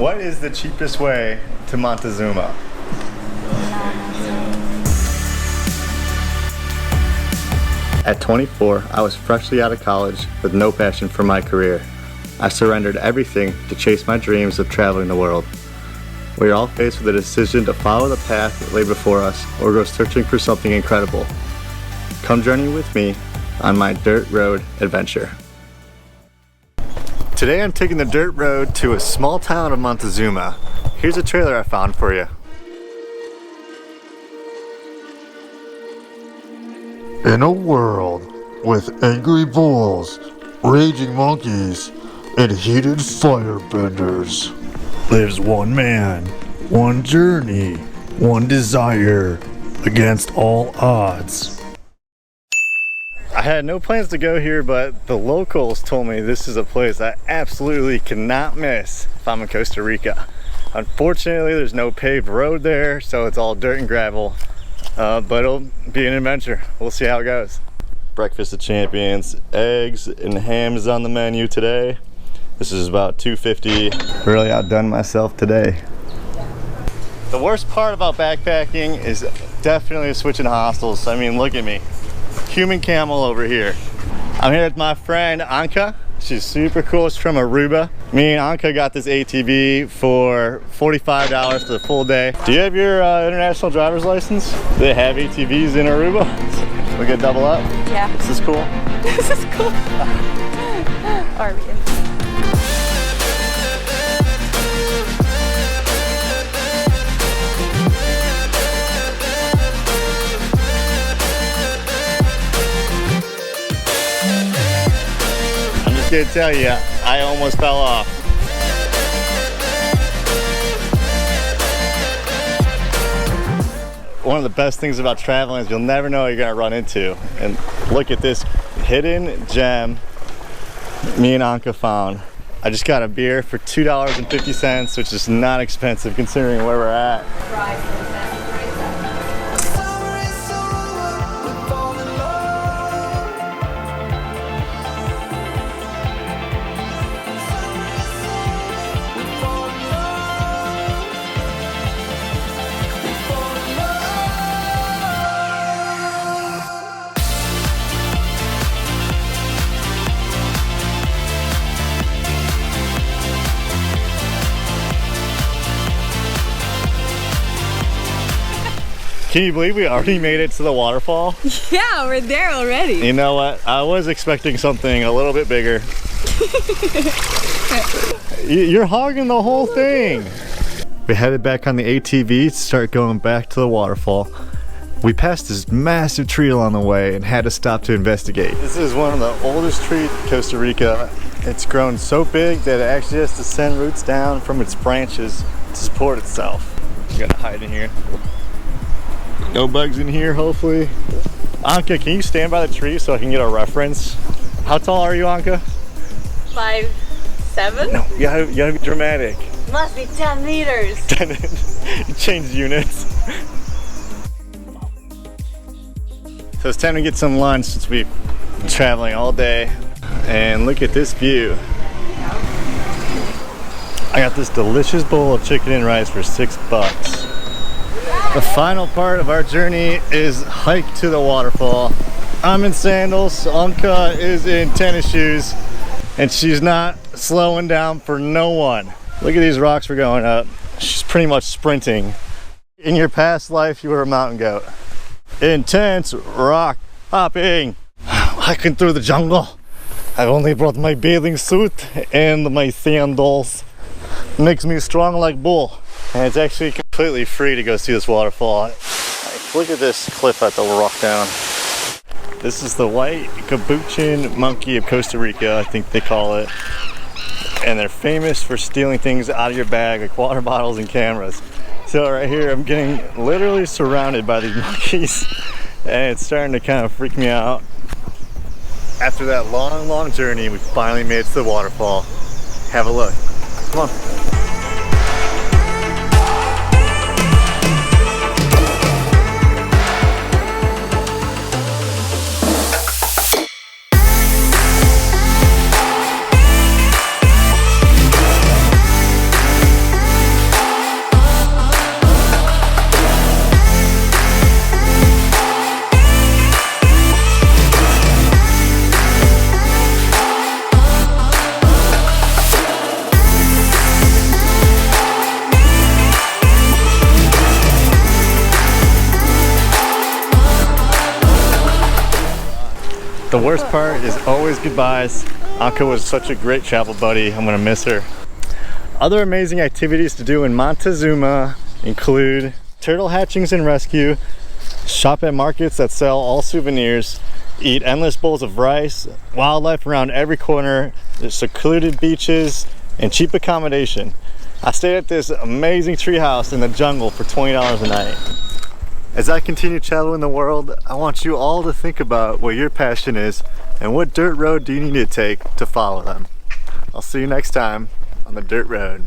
What is the cheapest way to Montezuma? At 24, I was freshly out of college with no passion for my career. I surrendered everything to chase my dreams of traveling the world. We are all faced with a decision to follow the path that lay before us or go searching for something incredible. Come journey with me on my dirt road adventure. Today I'm taking the dirt road to a small town of Montezuma. Here's a trailer I found for you. In a world with angry bulls, raging monkeys, and heated firebenders, lives one man, one journey, one desire, against all odds. I had no plans to go here, but the locals told me this is a place I absolutely cannot miss if I'm in Costa Rica. Unfortunately, there's no paved road there, so it's all dirt and gravel. But it'll be an adventure. We'll see how it goes. Breakfast of champions, eggs and ham is on the menu today. This is about $2.50. Really outdone myself today. The worst part about backpacking is definitely switching hostels. I mean, look at me. Human camel over here. I'm here with my friend Anka. She's super cool. She's from Aruba. Me and Anka got this ATV for $45 for the full day. Do you have your international driver's license? Do they have ATVs in Aruba? We get double up? Yeah. This is cool. This is cool. Are we? I tell you, I almost fell off. One of the best things about traveling is you'll never know what you're gonna run into. And look at this hidden gem me and Anka found. I just got a beer for $2.50, which is not expensive considering where we're at. Can you believe we already made it to the waterfall? Yeah, we're there already. You know what? I was expecting something a little bit bigger. You're hogging the whole thing. We headed back on the ATV to start going back to the waterfall. We passed this massive tree along the way and had to stop to investigate. This is one of the oldest trees in Costa Rica. It's grown so big that it actually has to send roots down from its branches to support itself. You gotta hide in here. No bugs in here, hopefully. Anka, can you stand by the tree so I can get a reference? How tall are you, Anka? 5'7"? No, you gotta be dramatic. Must be 10 meters. You changed units. So it's time to get some lunch since we've been traveling all day. And look at this view. I got this delicious bowl of chicken and rice for $6. The final part of our journey is hike to the waterfall. I'm in sandals, Anka is in tennis shoes, and she's not slowing down for no one. Look at these rocks we're going up. She's pretty much sprinting. In your past life, you were a mountain goat. Intense rock hopping. Hiking through the jungle. I've only brought my bathing suit and my sandals. Makes me strong like bull. And it's actually completely free to go see this waterfall. Look at this cliff at the rock down. This is the white capuchin monkey of Costa Rica, I think they call it. And they're famous for stealing things out of your bag, like water bottles and cameras. So right here, I'm getting literally surrounded by these monkeys, and it's starting to kind of freak me out. After that long journey, we finally made it to the waterfall. Have a look. Come on. The worst part is always goodbyes. Anka was such a great travel buddy. I'm gonna miss her. Other amazing activities to do in Montezuma include turtle hatchings and rescue, shop at markets that sell all souvenirs, eat endless bowls of rice, wildlife around every corner, there's secluded beaches, and cheap accommodation. I stayed at this amazing tree house in the jungle for $20 a night. As I continue traveling the world, I want you all to think about what your passion is and what dirt road do you need to take to follow them. I'll see you next time on the dirt road.